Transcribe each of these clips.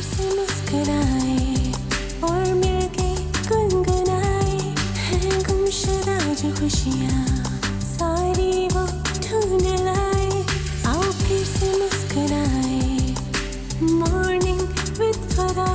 से मुस्कुराए और मिलके गुनगुनाए हैं गुमशुदा जो खुशियाँ सारी वो ढूंढ लाए। आओ फिर से मुस्कुराए मॉर्निंग विद फरा।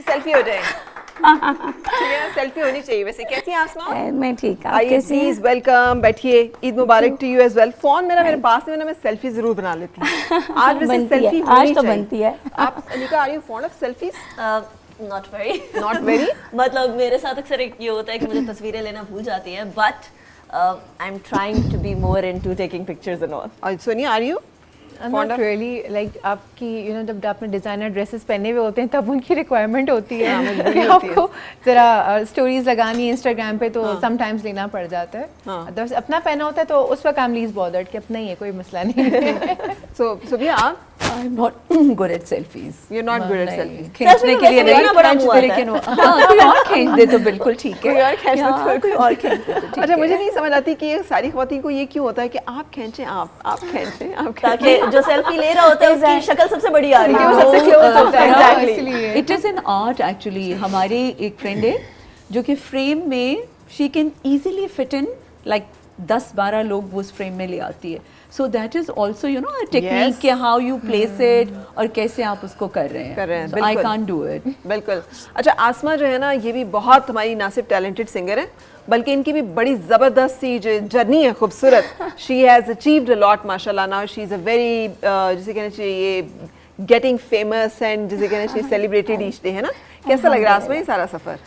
सेल्फी हो जाए। ठीक है, सेल्फी होनी चाहिए। वैसे कैसी हैं आसमा? मैं ठीक। आइए प्लीज, वेलकम, बैठिए। ईद मुबारक to you as well. Phone मेरा मेरे पास है, मैं सेल्फी जरूर बना लेती हूँ। आज वैसे सेल्फी आज तो बनती है। आप Anika, are you fond of selfies? Not very. Not very? मतलब मेरे साथ अक्सर एक ये होता है कि मुझे तस्वीरें लेना भूल जाती है, but I'm trying to be more into taking pictures and all. Sonia, are you? Not really, like आपकी जब आपने डिज़ाइनर ड्रेसेस पहने हुए होते हैं तब उनकी रिक्वायरमेंट होती है कि आपको ज़रा स्टोरीज लगानी है इंस्टाग्राम पे, तो समटाइम्स लेना पड़ जाता है। अदरवाइज अपना पहना होता है तो उस वक्त आई एम लीस्ट बॉदर्ड कि अपना ही है, कोई मसला नहीं है। So भैया आप? I'm not good at selfies. You're not good at selfies. खींचने के लिए नहीं, बड़ा खींच मुँह दे, आता है। लेकिन हाँ कोई और खींच दे तो बिल्कुल ठीक है। कोई और खींच दे तो हाँ, कोई और खींच दे तो ठीक अच्छा, है। मुझे नहीं समझ आती कि ये सारी ख्वातीन को ये क्यों होता है कि आप खींचें, आप खींचें, आप खींचें। ताकि जो सेल्फी ले रहा होता है उसकी शक्ल सबसे बड़ी आ रही है, वो सबसे close होता है। Exactly. Exactly. It is an art actually. हमारे एक फ्रेंड है जो कि फ्रेम में she can easily fit in like 10-12 लोग वो उस फ्रेम में ले आती है। So that is also you know a technique कि हाउ यू प्लेस इट और कैसे आप उसको कर रहे हैं। I can't do it. बिल्कुल। अच्छा, आसमा जो है ना, ये भी बहुत हमारी ना सिर्फ टैलेंटेड सिंगर है बल्कि इनकी भी बड़ी ज़बरदस्त सी जो जर्नी है खूबसूरत। She has achieved a lot माशाल्लाह। Now she is a very जिसे कहना चाहिए गेटिंग फेमस एंड जिसे कहना चाहिए सेलिब्रेटेड ईच डे, है ना? कैसा लग रहा है आसमा ये सारा सफ़र?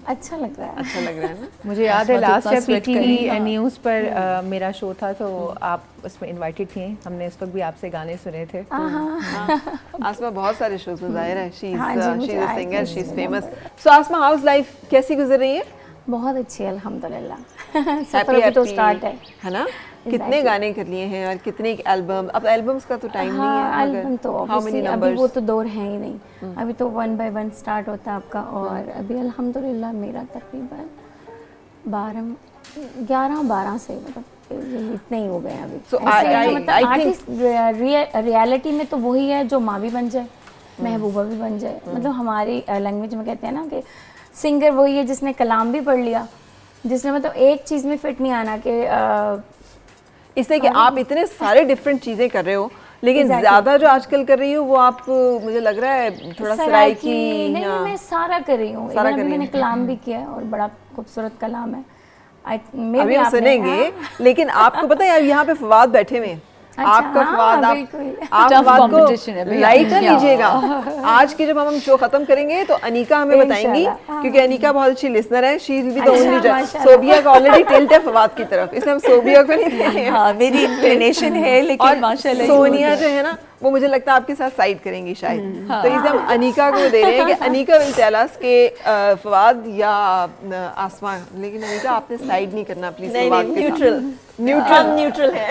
अच्छा लग रहा है। अच्छा लग रहा है ना? मुझे याद है आसमा तो लास्ट इतना ईयर sweat पीटीवी करी। न्यूज़ पर मेरा शो था, तो आप उसमें इनवाइटेड थी। हमने इस वक्त भी आपसे गाने सुने थे। आसमा बहुत सारे शोज में जाहिर है, शी हाँ जी, मुझे इज अ आए सिंगर, थे शी इज इसमें फेमस। सो आसमा, हाउस लाइफ कैसी गुजर रही है? बहुत अच्छी है अल्हम्दुलिल्लाह। सफर अभी तो स्टार्ट है ना? कितने गाने कर लिए हैं और कितने एल्बम? अब एल्बम्स का तो टाइम नहीं है। हाँ, एल्बम तो हाउ मेनी obviously अभी नंबर्स? वो तो दौर है ही नहीं। अभी तो 1 by 1 स्टार्ट होता है आपका, और अभी अल्हम्दुलिल्लाह मेरा तकरीबन 11-12 से मतलब इतने ही हो गए हैं अभी। So, ऐसे I मतलब think- आर्टिस्ट रियलिटी में तो वही है जो माँ भी बन जाए, महबूबा भी बन जाए। मतलब हमारी लैंग्वेज में कहते हैं ना कि सिंगर वही है जिसने कलाम भी पढ़ लिया, जिसने मतलब एक चीज़ में फिट नहीं आना कि इसलिए कि आप इतने सारे डिफरेंट चीजें कर रहे हो, लेकिन Exactly. ज्यादा जो आजकल कर रही हो वो आप मुझे लग रहा है थोड़ा सराइकी। नहीं, मैं सारा कर रही हूँ। सारा Even कर अभी रही मैंने हूँ। कलाम भी किया है और बड़ा खूबसूरत कलाम है। अभी हम सुनेंगे, लेकिन आपको पता है यहाँ पे फवाद बैठे हुए हैं। अच्छा, आपका हाँ, फवाद, बिल्कुल। आप Tough फवाद competition है को भैया। लाइट कर Yeah. लीजिएगा। आज के जब हम शो खत्म करेंगे तो अनीका हमें बताएंगी, इंशाल्लाह, क्योंकि अनीका बहुत अच्छी लिसनर है। शी विल बी द अच्छा, ओनली जज। माशाल्लाह। सोबिया का ऑलरेडी टिल्ट है फवाद की तरफ, इसलिए हम सोबिया को नहीं दे रहे हैं। हाँ मेरी इंक्लिनेशन है, लेकिन और माशाल्लाह सोनिया जो है ना, वो मुझे लगता है आपके साथ साइड करेंगी शायद। तो इसलिए हम अनीका को दे रहे हैं कि अनीका विल टेल अस के फवाद या आसमा। लेकिन अनीका आपने साइड नहीं करना प्लीज। नहीं नहीं, न्यूट्रल न्यूट्रल न्यूट्रल है।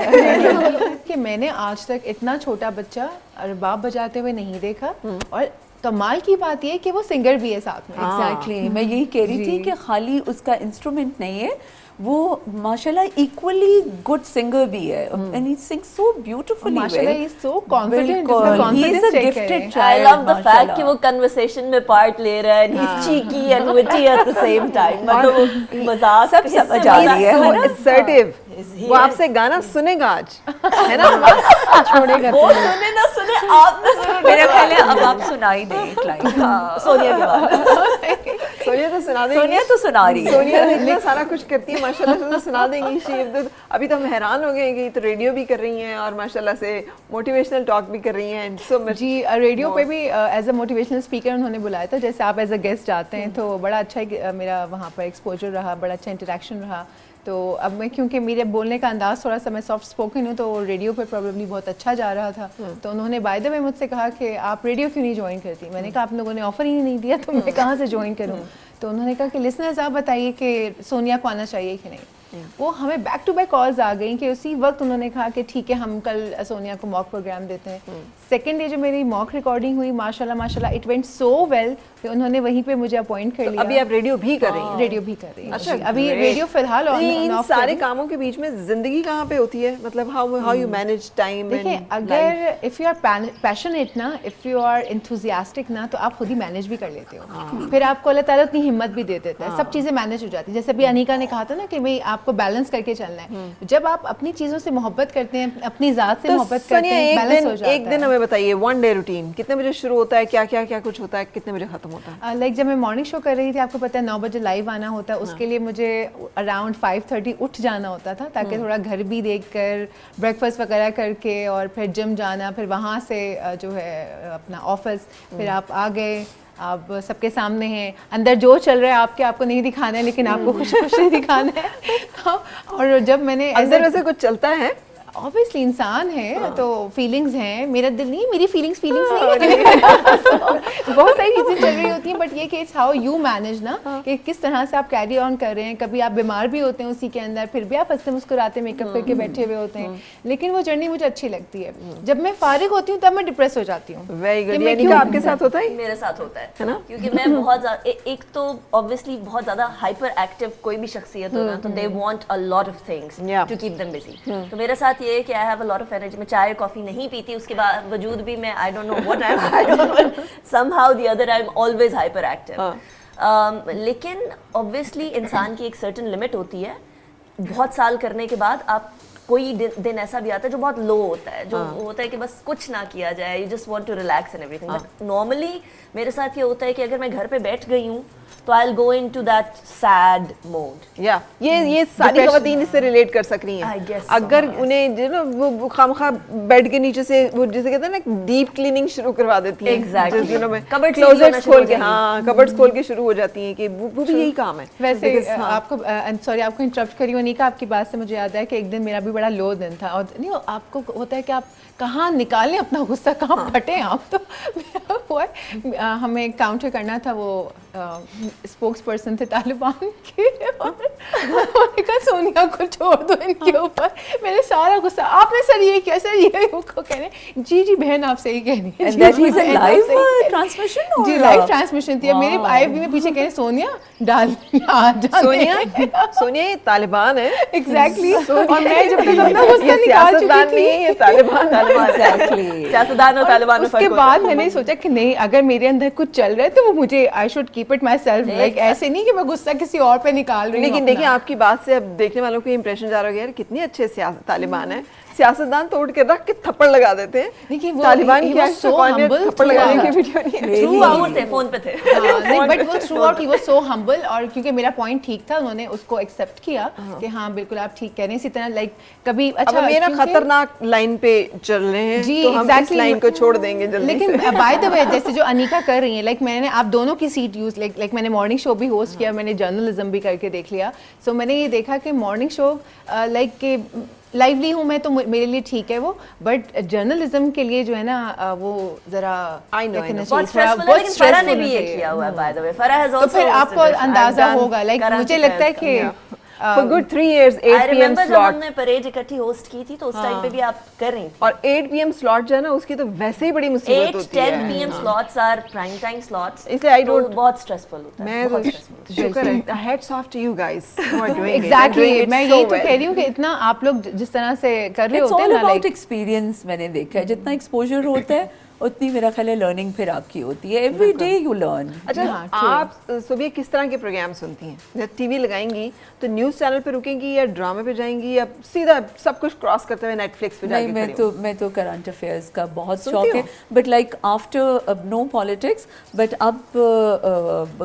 कि मैंने आज तक इतना छोटा बच्चा रबाब बजाते हुए नहीं देखा, और कमाल की बात ये कि वो सिंगर भी है साथ में। एग्जैक्टली मैं यही कह रही थी कि खाली उसका इंस्ट्रूमेंट नहीं है, वो माशाल्लाह इक्वली गुड सिंगर भी है and he sings so beautifully. माशाल्लाह ही सो कॉन्फिडेंट, बिल्कुल, जिसका he is confidence a check gifted है। child. I love the fact माशाल्लाह। कि वो कन्वर्सेशन में पार्ट ले रहा है, he's cheeky and witty at the same time। मतलब वो मजाक सब समझ आ रही है, so है ना? assertive। वो आपसे गाना सुनेगा आज, है ना? छोड़ेगा वो सुने ना सुने, आपने जरूर मेरा ख्याल है अब आप सुनाई दें एक लाइन। सोनिया के बाद। सोनिया तो सुना देगी। सोनिया तो सुना रही है। सोनिया तो इतना सारा कुछ करती है माशाल्लाह से, तो सुना देंगी। अभी तो हम हैरान हो गए कि तो रेडियो भी कर रही हैं और माशाल्लाह से मोटिवेशनल टॉक भी कर रही हैं। सो जी रेडियो पे भी एज अ मोटिवेशनल स्पीकर उन्होंने बुलाया था। जैसे आप एज अ गेस्ट जाते हैं तो बड़ा अच्छा मेरा वहाँ पर एक्सपोजर रहा, बड़ा अच्छा इंटरेक्शन रहा। तो अब मैं, क्योंकि मेरे बोलने का अंदाज़ थोड़ा सा, मैं सॉफ्ट स्पोकन हूँ, तो रेडियो पे प्रॉब्लली बहुत अच्छा जा रहा था। तो उन्होंने बाय द वे मुझसे कहा कि आप रेडियो क्यों नहीं ज्वाइन करती। मैंने कहा आप लोगों ने ऑफ़र ही नहीं दिया तो मैं कहाँ से ज्वाइन करूँ। तो उन्होंने कहा कि लिसनर्स आप बताइए कि सोनिया को आना चाहिए कि नहीं। वो हमें बैक टू बैक कॉल्स आ गई कि उसी वक्त उन्होंने कहा कि ठीक है हम कल सोनिया को मॉक प्रोग्राम देते हैं। सेकेंड डे जो मेरी मॉक रिकॉर्डिंग हुई, माशाल्लाह माशाल्लाह इट वेंट सो वेल कि उन्होंने वहीं पे मुझे अपॉइंट कर लिया। अभी आप रेडियो भी कर रही हैं? रेडियो भी कर रही हूँ। अच्छा, जी, अभी great. रेडियो फिलहाल इन सारे कामों के बीच में जिंदगी कहाँ पे होती है? मतलब हाउ यू मैनेज टाइम? देखिए, अगर इफ़ यू आर पैशनेट ना, इफ़ यू आर एंथुजियास्टिक ना, तो आप खुद ही मैनेज भी कर लेते हो। फिर आपको अल्लाह ताला उतनी हिम्मत भी दे देता है, सब चीज़ें मैनेज हो जाती है। जैसे अभी अनीका ने कहा था ना कि भाई आपको बैलेंस करके चलना है। जब आप अपनी चीज़ों से मोहब्बत करते हैं, अपनी ज़ात से तो मोहब्बत करते हैं, बैलेंस हो जाता है। एक दिन हमें बताइए, वन डे रूटीन कितने बजे शुरू होता है, क्या क्या क्या कुछ होता है, कितने बजे खत्म होता है? लाइक जब मैं मॉर्निंग शो कर रही थी, आपको पता है 9 बजे लाइव आना होता है। उसके लिए मुझे अराउंड 5:30 उठ जाना होता था, ताकि थोड़ा घर भी देखकर ब्रेकफास्ट वगैरह करके और फिर जिम जाना, फिर वहाँ से जो है अपना ऑफिस, फिर आप आ गए, आप सबके सामने हैं, अंदर जो चल रहा है आपको नहीं दिखाना है, लेकिन आपको खुशी खुशी दिखाना है। और जब मैंने अंदर वैसे कुछ चलता है, ऑब्वियसली इंसान है तो फीलिंग्स हैं, मेरा दिल नहीं, मेरी फीलिंग्स नहीं है। बहुत सारी चीज़ें चल रही होती हैं, बट ये कि इट्स हाउ यू मैनेज ना, कि किस तरह से आप कैरी ऑन कर रहे हैं। कभी आप बीमार भी होते हैं उसी के अंदर, फिर भी आप हंसते मुस्कुराते मेकअप करके बैठे हुए होते हैं, लेकिन वो जर्नी मुझे अच्छी लगती है। जब मैं फारिग होती हूँ तब मैं डिप्रेस हो जाती हूँ। Very good. यानी कि आपके साथ होता है? मेरे साथ होता है ना? क्योंकि मैं बहुत ज़्यादा एक तो ऑब्वियसली बहुत ज़्यादा हाइपर एक्टिव कोई भी शख्सियत होना, तो they want a lot of things to keep them busy. तो मेरे साथ ये है कि I have a lot of energy. मैं चाय कॉफी नहीं पीती, उसके बावजूद भी मैं I don't know what I don't know, somehow the other I am always hyperactive. लेकिन ऑब्वियसली इंसान की एक सर्टेन लिमिट होती है। बहुत साल करने के बाद आप कोई दिन ऐसा भी आता है जो बहुत लो होता है, जो होता है कि बस कुछ ना किया जाए, you just want to relax and everything. But normally मेरे साथ ये होता है कि अगर मैं घर पे बैठ गई हूँ तो I will go into that sad mode. या ये सारी खवातीन इससे रिलेट कर सक रही I हैं। guess अगर उन्हें जो ना वो खामखा बेड के नीचे से वो जिसे कहते हैं ना डीप क्लीनिंग शुरू करवा देती हैं। Exactly. यू नो मैं Cupboards क्लोजेट्स खोल के, शुरू हो हाँ कबर्ड्स खोल के शुरू हो जाती हैं कि वो भी यही काम है। वैसे Because, हाँ। आपको सॉरी आपको इंटरप्ट करी अनीका, आपकी बात से मुझे याद है कि एक दिन मेरा भी बड़ा लो दिन था, और नहीं आपको होता है कि आप कहाँ निकालें अपना गुस्सा, कहाँ फटें आप। तो मेरा हुआ है, हमें काउंटर करना था, वो स्पोक्स पर्सन थे तालिबान के, और उन्होंने कहा सोनिया को छोड़ दो इनके ऊपर। मैंने सारा गुस्सा, आपने सर ये किया, सर ये को कह रहे जी जी बहन आप सही कह रही हैं। And that was a live transmission or जी लाइव ट्रांसमिशन थी। मेरे आईएफबी में पीछे कह रहे सोनिया डाल सोनिया ये तालिबान है। एग्जैक्टली। और मैं जब तक अपना गुस्सा ये निकाल चुकी सियासतदान नहीं थी, है, ये तालिबान Exactly. सियासतदान और तालिबान में उसके फर्क बाद होता है। मैंने सोचा कि नहीं, अगर मेरे अंदर कुछ चल रहा है तो वो मुझे I should keep it my self. Like ऐसे नहीं कि मैं गुस्सा किसी और पे निकाल रही हूँ। लेकिन देखिए आपकी बात से अब देखने वालों को इंप्रेशन जा रहा है यार कितने अच्छे तालिबान है, सियासतदान तोड़ के रख के थप्पड़ लगा देते हैं। देखिए वो तालिबान क्या so कौन ने humble थप्पड़ लगाने की वीडियो नहीं है। थ्रू दूर थे, फोन पे थे। बट वो through out he was so humble, और क्योंकि मेरा पॉइंट ठीक था उन्होंने उसको एक्सेप्ट किया कि हाँ बिल्कुल आप ठीक कह रहे हैं। इसी तरह लाइक कभी अच्छा अब मेरा क्योंकि- खतरनाक लाइन पे चल रहे हैं जी तो हम इस exactly. लाइन को छोड़ देंगे जल्दी लेकिन से। बाय द वे जैसे जो अनीका कर रही है, लाइक मैंने आप दोनों की सीट यूज लाइक मैंने मॉर्निंग शो भी होस्ट किया, मैंने जर्नलिज्म भी करके देख लिया। सो मैंने ये देखा कि मॉर्निंग शो लाइक के लाइवली हूँ मैं तो मेरे लिए ठीक है वो, बट जर्नलिज्म के लिए जो है ना वो जरा I know. बहुत स्ट्रेसफुल है, लेकिन फरा ने भी ये किया हुआ है बाय द वे। फरा हैज तो आल्सो फिर आपको अंदाजा होगा, लाइक कराची मुझे लगता है कि For good 3 years 8 I PM remember जब slot हमने परेड इकट्ठी होस्ट की थी तो उस टाइम पे भी आप कर रही थी। और 8 PM slot जो है ना उसकी तो वैसे ही बड़ी मुसीबत 8 होती है। 10 PM slots are prime time slots, इसलिए I तो don't- बहुत स्ट्रेसफुल होता है, मैं बहुत तो stressful। शुक्र है, hats off to you guys who are doing it and exactly doing it मैं so यही तो well. कह रही हूँ कि इतना आप लोग जिस तरह से कर रहे It's होते हैं all ना, about लाइक experience। मैंने देखा है जितना एक्सपोजर होता है उतनी मेरा ख्याल है लर्निंग फिर आपकी होती है। Every day you learn. अच्छा हाँ, true. आप सुबह किस तरह के प्रोग्राम सुनती हैं? जब टीवी लगाएंगी तो न्यूज़ चैनल पे रुकेंगी या ड्रामे पे जाएंगी या सीधा सब कुछ क्रॉस करते हुए नेटफ्लिक्स पे नहीं, जाके मैं तो करंट अफेयर्स का बहुत सुनती शौक है, हो? But like after no politics, but अब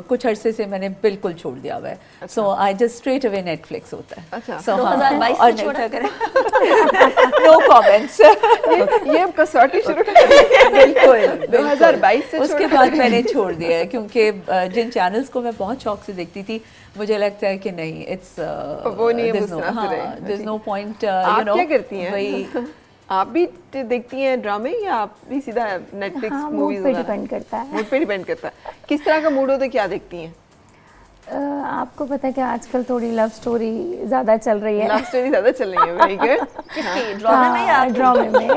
कुछ अरसे से मैंने बिल्कुल छोड़ दिया हुआ है। So I just straight away Netflix होता है। अच्छा। So, 2022 और से छोड़ा करें। No comments. ये अब कसौटी शुरू कर बिल्कुल 2022 से उसके बाद मैंने छोड़ दिया है, क्योंकि जिन चैनल्स को मैं बहुत शौक से देखती थी मुझे लगता है कि नहीं, इट्स वो नहीं है, वो सुनाते रहे। there's no point आप you know, क्या करती हैं? वही आप भी देखती हैं ड्रामे या आप भी सीधा नेटफ्लिक्स हाँ, मूड मूवीज पे डिपेंड करता है। मूड पे डिपेंड करता है। किस तरह का मूड हो तो क्या देखती हैं? आपको पता है कि आजकल थोड़ी लव स्टोरी ज़्यादा चल रही है। लव स्टोरी ज्यादा चल रही है। Very good. किसकी ड्रामे में या ड्रामे में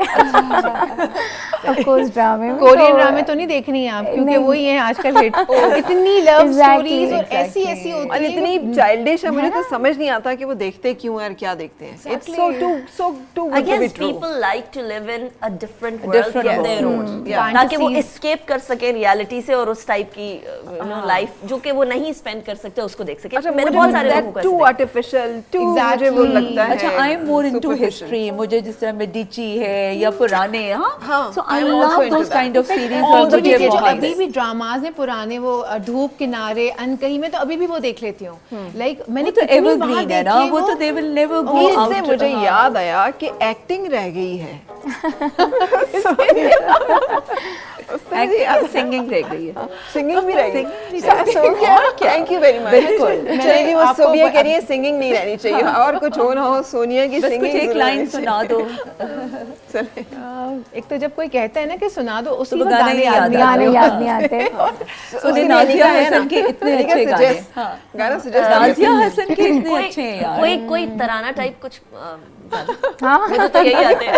ऑफ कोर्स ड्रामे में। कोरियन तो- ड्रामे तो नहीं देखनी है आप, क्योंकि नहीं। वही है आजकल हिट। इतनी लव Exactly, स्टोरीज और ऐसी exactly. ऐसी होती और है इतनी चाइल्डिश है, मुझे तो समझ नहीं आता कि वो देखते क्यों है और क्या देखते हैं। It's so too I good to be guess true. people like to live in a different world Different from world. their own, Yeah. ताकि वो Fantasies. escape कर सके रियलिटी से और उस टाइप की लाइफ जो कि वो नहीं स्पेंड कर सकते उसको देख सके। अच्छा मैंने मुझे बहुत सारे लोगों को टू ऐसे देखा। Artificial too Exactly. मुझे वो लगता है। अच्छा, I am more into superficial. History. मुझे जिस तरह मेडिची है या पुराने, हाँ, हाँ, so I I'm also love into those that. Kind of series. और मुझे जो बहुत अभी भी ड्रामाज हैं पुराने, वो धूप किनारे अनकही में तो अभी भी वो देख लेती हूँ। लाइक मैंने वो तो कितनी बार एवरग्रीन है ना, देखी है वो तो दे विल नेवर गो इससे आउट। मुझे याद आया कि एक्टिंग रह गई है। सिंगिंग रह गई है। सिंगिंग भी रहेगी। Thank you very much. बिल्कुल। चलिए वो सोबिया कह रही है सिंगिंग नहीं रहनी चाहिए और कुछ हो ना हो, सोनिया की बस कुछ सिंगिंग एक लाइन सुना दो। एक तो जब कोई कहता है ना कि सुना दो, उसी तो वक्त गाने गाने याद याद नहीं गाने आते। याद नहीं आते। सुने नाजिया हसन के इतने अच्छे गाने। हाँ, गाना suggest नाजिया हसन के इतने अच्छे हैं यार। कोई तराना टाइप कुछ हाँ मुझे तो यही आते हैं।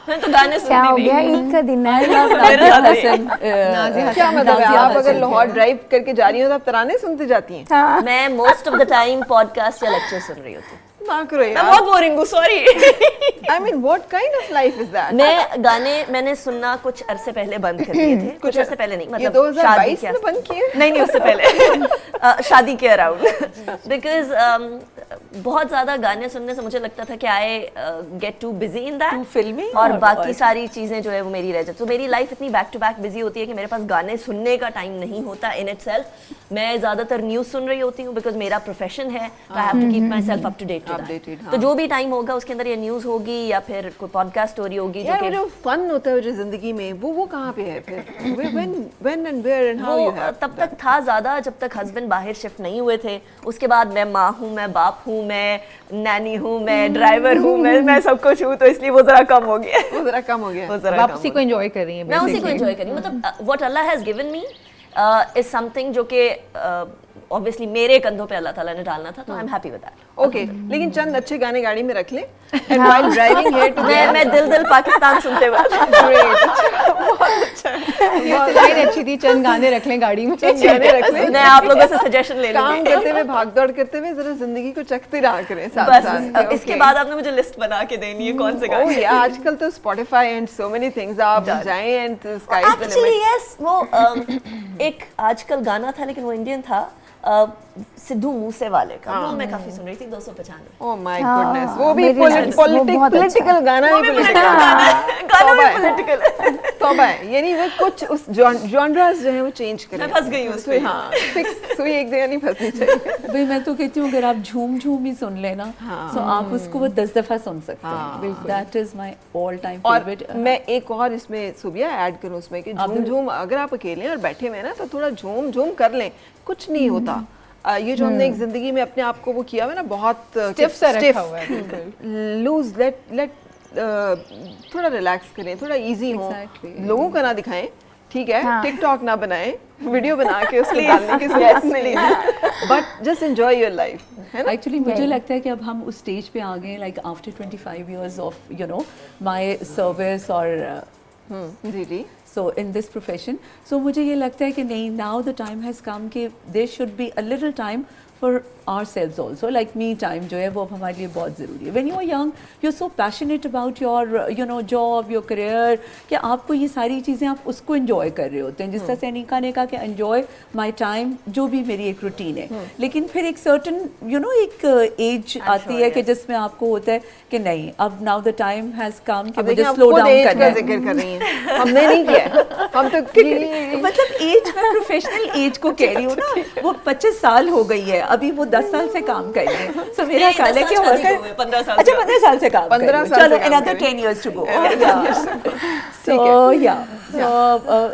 मैं तो गाने क्या सुनती हो नहीं गया, ईद का दिन है। नाजिया हसन, क्या मतलब है, आप अगर लाहौर ड्राइव करके जा रही हो तो आप तराने सुनते जाती हैं? हाँ मैं most of the time podcast या लेक्चर सुन रही होती हूँ। ना करो मैं यार। बहुत बोरिंग हूँ, sorry. I mean, what kind of life is that? मैं गाने मैंने सुनना कुछ अरसे पहले बंद कर दिए थे। कुछ अरसे पहले नहीं, ये मतलब शादी 2022 के में बंद किए? नहीं उससे पहले शादी के अराउंड। बिकॉज बहुत ज़्यादा गाने सुनने से मुझे लगता था कि I get too busy in that, Too filmy और और बाकी सारी चीज़ें जो है वो मेरी रह जाती। तो मेरी लाइफ इतनी बैक टू बैक बिजी होती है कि मेरे पास गाने सुनने का टाइम नहीं होता इन इटसेल्फ। मैं ज़्यादातर न्यूज़ सुन रही होती हूँ बिकॉज मेरा प्रोफेशन है, तो I have to keep myself up to date. Updated, हाँ। तो जो भी टाइम होगा उसके अंदर ये न्यूज़ होगी या फिर कोई पॉडकास्ट स्टोरी होगी जो यार कि वो जो फन होता है जो जिंदगी में वो कहाँ पे है फिर? When and where and how वो you have? तब तक था ज़्यादा जब तक हस्बैंड बाहर शिफ्ट नहीं हुए थे। उसके बाद मैं माँ हूँ, मैं बाप हूँ, मैं नैनी हूँ, मैं ड्राइवर हूँ, मैं सब कुछ हूँ, तो इसलिए वो ज़रा कम हो गया। वो जरा कम हो गया। वो ज़रा आप कम उसी हो को एंजॉय कर रही हैं। मैं उसी को basically। एंजॉय करी। मतलब what Allah has given me is something जो कि ऑब्वियसली मेरे कंधों पे अल्लाह ताला ने डालना था, तो I am happy with that. Okay, लेकिन चंद अच्छे गाने गाड़ी में रख ले and while driving here too मैं दिल पाकिस्तान सुनते हुए ये तो लाइन अच्छी थी, चंद गाने रख लें गाड़ी में। गाने रख ले। मैं आप लोगों से सजेशन ले काम लूंगी। करते हुए भाग दौड़ करते हुए जरा जिंदगी को चखते रहा करें साथ बस साथ। इसके Okay. बाद आपने मुझे लिस्ट बना के देनी है कौन से ओह गाने। या आजकल तो Spotify and so many things, आप जाएं and sky is the actually limit. Yes, वो एक आजकल गाना था लेकिन वो इंडियन था, सिद्धू मूसे वाले का, वो मैं काफी सुन रही थी। 295 ओह माय हाँ, गुडनेस, वो भी मेरी life, वो बहुत अच्छा पॉलिटिकल गाना वो भी भी पॉलिटिकल गाना तौबा भी है। पॉलिटिकल। तौबा है, यानी वो कुछ उस जॉनरास जो है वो चेंज करें। मैं फंस गई हूँ उस पे। हाँ, फिक्स सुई एक जगह नहीं फंसनी चाहिए। भाई मैं तो कहती हूँ अगर आप झूम झूम ही सुन लेना तो आप उसको वो 10 दफा सुन सकते हैं। That is my all time और फेवरेट। मैं एक और इसमें सुबिया ऐड करूँ उसमें कि झूम झूम अगर आप अकेले और बैठे हुए हैं ना तो थोड़ा झूम झूम कर लें, कुछ नहीं होता। ये जो हमने एक जिंदगी में अपने आप को वो किया हुआ है ना बहुत स्टिफ सा रखा हुआ है बिल्कुल। लूज लेट थोड़ा रिलैक्स करें, थोड़ा इजी हो, Exactly. लोगों का ना दिखाएं, ठीक है, हाँ। टिकटॉक ना बनाएं, वीडियो बना के उसको डालने की जरूरत नहीं है, but just enjoy your life, है ना? एक्चुअली मुझे लगता है कि अब हम उस स्टेज पे आ गए like after 25 years of you know my service और जी जी। so in this profession, so मुझे ये लगता है कि नहीं, now the time has come कि there should be a little time for ourselves also, like me time जो है वो अब हमारे लिए बहुत ज़रूरी है। When you are young, you're so passionate about your you know job, your career कि आपको ये सारी चीज़ें आप उसको enjoy कर रहे होते हैं। जिस तरह से अनिका ने कहा कि enjoy my time, जो भी मेरी एक रूटीन है, लेकिन फिर एक certain you know एक एज आती है कि जिसमें आपको होता है कि नहीं, अब now the time has come कि मुझे slow down करना है। जिक्र कर रही हैं, हमने नहीं किया, हम तो मतलब एज में प्रोफेशनल एज को कह रही हूँ ना, वो 25 साल हो गई है, अभी वो 10 साल से काम कर रहे हैं। सो मेरा ख्याल है कि और 15 साल अच्छा 15 साल से काम 15 कर साल चलो से काम another कर रहे 10 years to go। सो या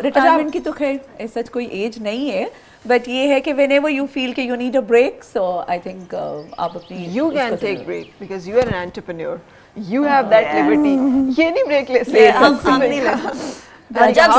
रिटायरमेंट की तो खैर ऐसा कोई एज नहीं है, बट ये है कि whenever you feel कि you need a break, so I think आप अपनी You can take break because you are an entrepreneur. You have that liberty. ये नहीं ब्रेक ले सकते। हम नहीं ले सकते। जब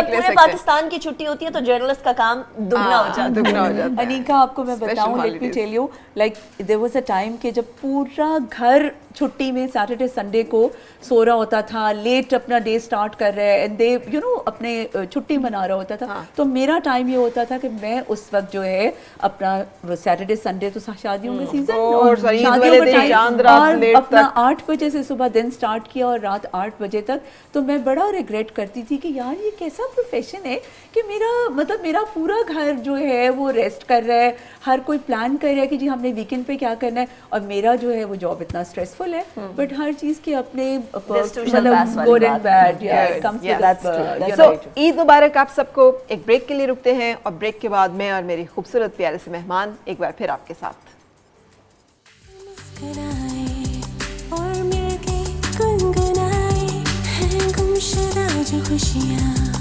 पूरे पाकिस्तान की छुट्टी होती है तो जर्नलिस्ट का काम दुगना हो जाता है। दुगना हो जाता है। अनिका आपको मैं Special बताऊं, let me holidays. Tell you, like there was a time कि जब पूरा घर छुट्टी में सैटरडे संडे को सो रहा होता था, लेट अपना डे स्टार्ट कर रहे हैं एंड दे यू नो अपने छुट्टी मना रहा होता था। तो मेरा टाइम ये होता था कि मैं उस वक्त जो है अपना सैटरडे संडे तो शादियों का सीजन और ईद वाले दिन चांद रात लेट अपना तक। 8 बजे से सुबह दिन स्टार्ट किया और रात 8 बजे तक। तो मैं बड़ा रिग्रेट करती थी कि यार ये कैसा प्रोफेशन है कि मेरा पूरा घर जो है वो रेस्ट कर रहा है, हर कोई प्लान कर रहा है कि जी हमने वीकेंड पे क्या करना है, और मेरा जो है वो जॉब इतना स्ट्रेसफुल है, बट हर चीज के अपने good and bad, comes with that. So, Eid मुबारक आप सबको। एक ब्रेक के लिए रुकते हैं और ब्रेक के बाद मैं और मेरी खूबसूरत प्यारे से मेहमान एक बार फिर आपके साथ। मुस्कुराए और मिलके गुनगुनाए आज खुशियाँ